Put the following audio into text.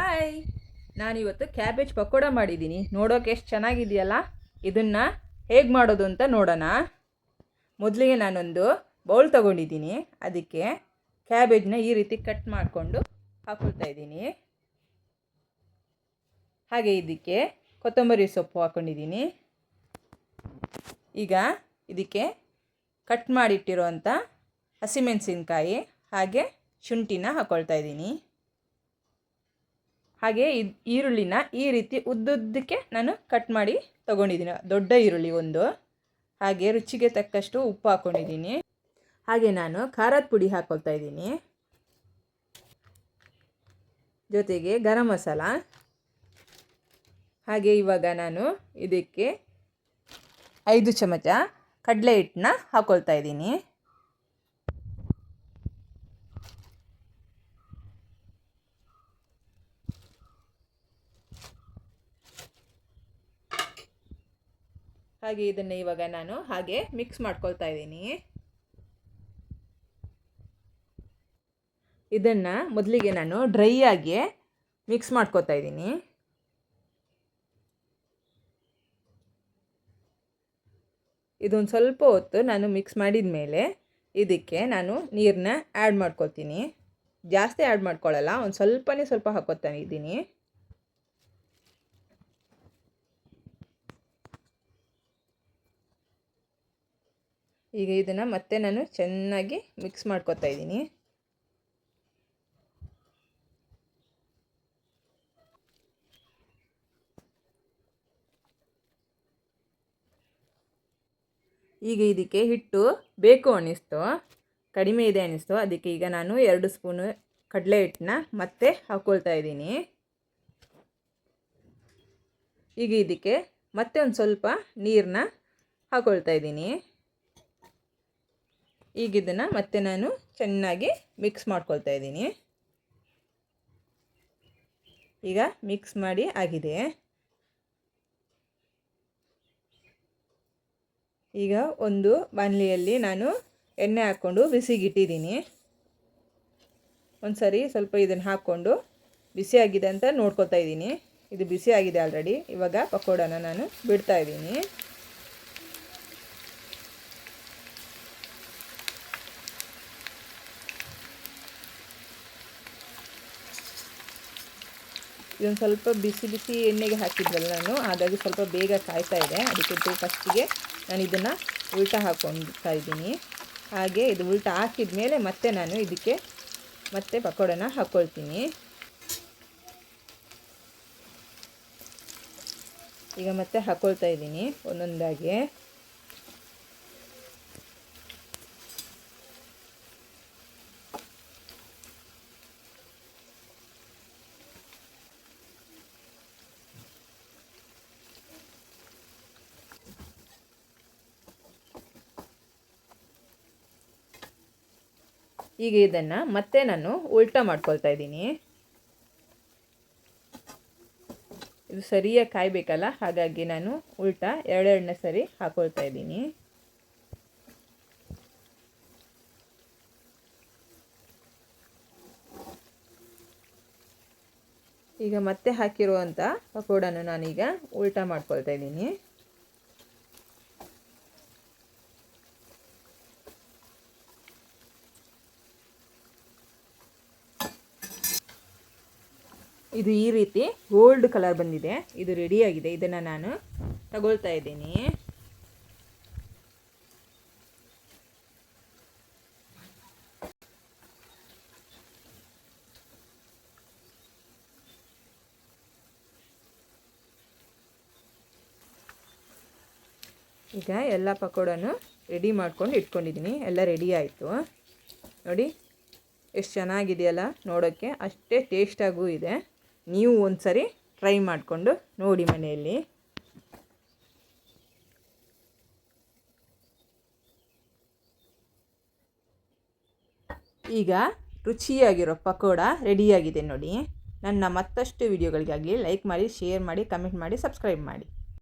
Hi, ನಾನಿವತ್ತು cabbage pakoda ಮಾಡಿದ್ದೀನಿ. ನೋಡೋಕೆ ಎಷ್ಟು ಚೆನ್ನಾಗಿದೆಯಲ್ಲ. ಇದನ್ನು ಹೇಗೆ ಮಾಡೋದು ಅಂತ ನೋಡೋಣ. ಮೊದಲಿಗೆ ನಾನೊಂದು ಬೌಲ್ ತೊಗೊಂಡಿದ್ದೀನಿ. ಅದಕ್ಕೆ ಕ್ಯಾಬೇಜ್ನ ಈ ರೀತಿ ಕಟ್ ಮಾಡಿಕೊಂಡು ಹಾಕ್ಕೊಳ್ತಾ ಇದ್ದೀನಿ. ಹಾಗೆ ಇದಕ್ಕೆ ಕೊತ್ತಂಬರಿ ಸೊಪ್ಪು ಹಾಕ್ಕೊಂಡಿದ್ದೀನಿ. ಈಗ ಇದಕ್ಕೆ ಕಟ್ ಮಾಡಿಟ್ಟಿರೋವಂಥ ಹಸಿಮೆಣಸಿನ್ಕಾಯಿ ಹಾಗೆ ಶುಂಠಿನ ಹಾಕ್ಕೊಳ್ತಾ ಇದ್ದೀನಿ. ಹಾಗೆ ಈರುಳ್ಳಿನ ಈ ರೀತಿ ಉದ್ದುದ್ದಕ್ಕೆ ನಾನು ಕಟ್ ಮಾಡಿ ತೊಗೊಂಡಿದ್ದೀನಿ. ದೊಡ್ಡ ಈರುಳ್ಳಿ ಒಂದು. ಹಾಗೆ ರುಚಿಗೆ ತಕ್ಕಷ್ಟು ಉಪ್ಪು ಹಾಕ್ಕೊಂಡಿದ್ದೀನಿ. ಹಾಗೆ ನಾನು ಖಾರದ ಪುಡಿ ಹಾಕ್ಕೊಳ್ತಾ ಇದ್ದೀನಿ. ಜೊತೆಗೆ ಗರಂ ಮಸಾಲ. ಹಾಗೆ ಇವಾಗ ನಾನು ಇದಕ್ಕೆ 5 ಚಮಚ ಕಡಲೆ ಹಿಟ್ಟನ್ನ ಹಾಕ್ಕೊಳ್ತಾ ಇದ್ದೀನಿ. ಹಾಗೆ ಇದನ್ನು ಇವಾಗ ನಾನು ಹಾಗೆ ಮಿಕ್ಸ್ ಮಾಡ್ಕೊಳ್ತಾ ಇದ್ದೀನಿ. ಇದನ್ನು ಮೊದಲಿಗೆ ನಾನು ಡ್ರೈ ಆಗಿ ಮಿಕ್ಸ್ ಮಾಡ್ಕೊಳ್ತಾ ಇದ್ದೀನಿ. ಇದೊಂದು ಸ್ವಲ್ಪ ಹೊತ್ತು ನಾನು ಮಿಕ್ಸ್ ಮಾಡಿದ ಮೇಲೆ ಇದಕ್ಕೆ ನಾನು ನೀರನ್ನ ಆ್ಯಡ್ ಮಾಡ್ಕೊಳ್ತೀನಿ. ಜಾಸ್ತಿ ಆ್ಯಡ್ ಮಾಡ್ಕೊಳ್ಳಲ್ಲ, ಒಂದು ಸ್ವಲ್ಪ ಹಾಕ್ಕೊತಾ ಇದ್ದೀನಿ. ಈಗ ಇದನ್ನು ಮತ್ತೆ ನಾನು ಚೆನ್ನಾಗಿ ಮಿಕ್ಸ್ ಮಾಡ್ಕೊತಾ ಇದ್ದೀನಿ. ಈಗ ಇದಕ್ಕೆ ಹಿಟ್ಟು ಬೇಕು ಅನ್ನಿಸ್ತು, ಕಡಿಮೆ ಇದೆ ಅನ್ನಿಸ್ತು. ಅದಕ್ಕೆ ಈಗ ನಾನು 2 ಸ್ಪೂನು ಕಡಲೆ ಹಿಟ್ಟನ್ನ ಮತ್ತೆ ಹಾಕ್ಕೊಳ್ತಾ ಇದ್ದೀನಿ. ಈಗ ಇದಕ್ಕೆ ಮತ್ತೆ ಒಂದು ಸ್ವಲ್ಪ ನೀರನ್ನ ಹಾಕ್ಕೊಳ್ತಾ ಇದ್ದೀನಿ. ಈಗ ಇದನ್ನು ಮತ್ತೆ ನಾನು ಚೆನ್ನಾಗಿ ಮಿಕ್ಸ್ ಮಾಡ್ಕೊಳ್ತಾ ಇದ್ದೀನಿ. ಈಗ ಮಿಕ್ಸ್ ಮಾಡಿ ಆಗಿದೆ. ಈಗ ಒಂದು ಬಾಣಲೆಯಲ್ಲಿ ನಾನು ಎಣ್ಣೆ ಹಾಕ್ಕೊಂಡು ಬಿಸಿಗಿಟ್ಟಿದ್ದೀನಿ. ಒಂದು ಸರಿ ಸ್ವಲ್ಪ ಇದನ್ನು ಹಾಕ್ಕೊಂಡು ಬಿಸಿಯಾಗಿದೆ ಅಂತ ನೋಡ್ಕೊತಾ ಇದ್ದೀನಿ. ಇದು ಬಿಸಿ ಆಗಿದೆ ಆಲ್ರೆಡಿ. ಇವಾಗ ಪಕೋಡನ ನಾನು ಬಿಡ್ತಾ ಇದ್ದೀನಿ. ಇದೊಂದು ಸ್ವಲ್ಪ ಬಿಸಿ ಎಣ್ಣೆಗೆ ಹಾಕಿದ್ವಲ್ಲ ನಾನು, ಹಾಗಾಗಿ ಸ್ವಲ್ಪ ಬೇಗ ಕಾಯ್ತಾ ಇದೆ. ಅದಕ್ಕೆ ಫಸ್ಟಿಗೆ ನಾನು ಇದನ್ನು ಉಲ್ಟಾ ಹಾಕ್ಕೊಳ್ತಾ ಇದ್ದೀನಿ. ಹಾಗೆ ಇದು ಉಲ್ಟಾ ಹಾಕಿದ ಮೇಲೆ ಮತ್ತೆ ನಾನು ಇದಕ್ಕೆ ಮತ್ತೆ ಪಕೋಡನ ಹಾಕ್ಕೊಳ್ತೀನಿ. ಈಗ ಮತ್ತೆ ಹಾಕ್ಕೊಳ್ತಾ ಇದ್ದೀನಿ ಒಂದೊಂದಾಗಿ. ಈಗ ಇದನ್ನು ಮತ್ತೆ ನಾನು ಉಲ್ಟಾ ಮಾಡ್ಕೊಳ್ತಾ ಇದ್ದೀನಿ. ಇದು ಸರಿಯಾಗಿ ಕಾಯಬೇಕಲ್ಲ, ಹಾಗಾಗಿ ನಾನು ಉಲ್ಟಾ ಎರಡೆರಡನೇ ಸರಿ ಹಾಕ್ಕೊಳ್ತಾ ಇದ್ದೀನಿ. ಈಗ ಮತ್ತೆ ಹಾಕಿರುವಂಥ ಪಕೋಡನ ನಾನೀಗ ಉಲ್ಟಾ ಮಾಡ್ಕೊಳ್ತಾ ಇದ್ದೀನಿ. ಇದು ಈ ರೀತಿ ಗೋಲ್ಡ್ ಕಲರ್ ಬಂದಿದೆ. ಇದು ರೆಡಿಯಾಗಿದೆ. ಇದನ್ನು ನಾನು ತಗೊಳ್ತಾ ಇದ್ದೀನಿ. ಈಗ ಎಲ್ಲ ಪಕೋಡನು ರೆಡಿ ಮಾಡ್ಕೊಂಡು ಇಟ್ಕೊಂಡಿದ್ದೀನಿ. ಎಲ್ಲ ರೆಡಿ ಆಯಿತು ನೋಡಿ, ಎಷ್ಟು ಚೆನ್ನಾಗಿದೆಯಲ್ಲ. ನೋಡೋಕ್ಕೆ ಅಷ್ಟೇ ಟೇಸ್ಟಾಗೂ ಇದೆ. ನೀವು ಒಂದು ಸರಿ ಟ್ರೈ ಮಾಡಿಕೊಂಡು ನೋಡಿ ಮನೆಯಲ್ಲಿ. ಈಗ ರುಚಿಯಾಗಿರೋ ಪಕೋಡ ರೆಡಿಯಾಗಿದೆ ನೋಡಿ. ನನ್ನ ಮತ್ತಷ್ಟು ವಿಡಿಯೋಗಳಿಗಾಗಿ ಲೈಕ್ ಮಾಡಿ, ಶೇರ್ ಮಾಡಿ, ಕಮೆಂಟ್ ಮಾಡಿ, ಸಬ್ಸ್ಕ್ರೈಬ್ ಮಾಡಿ.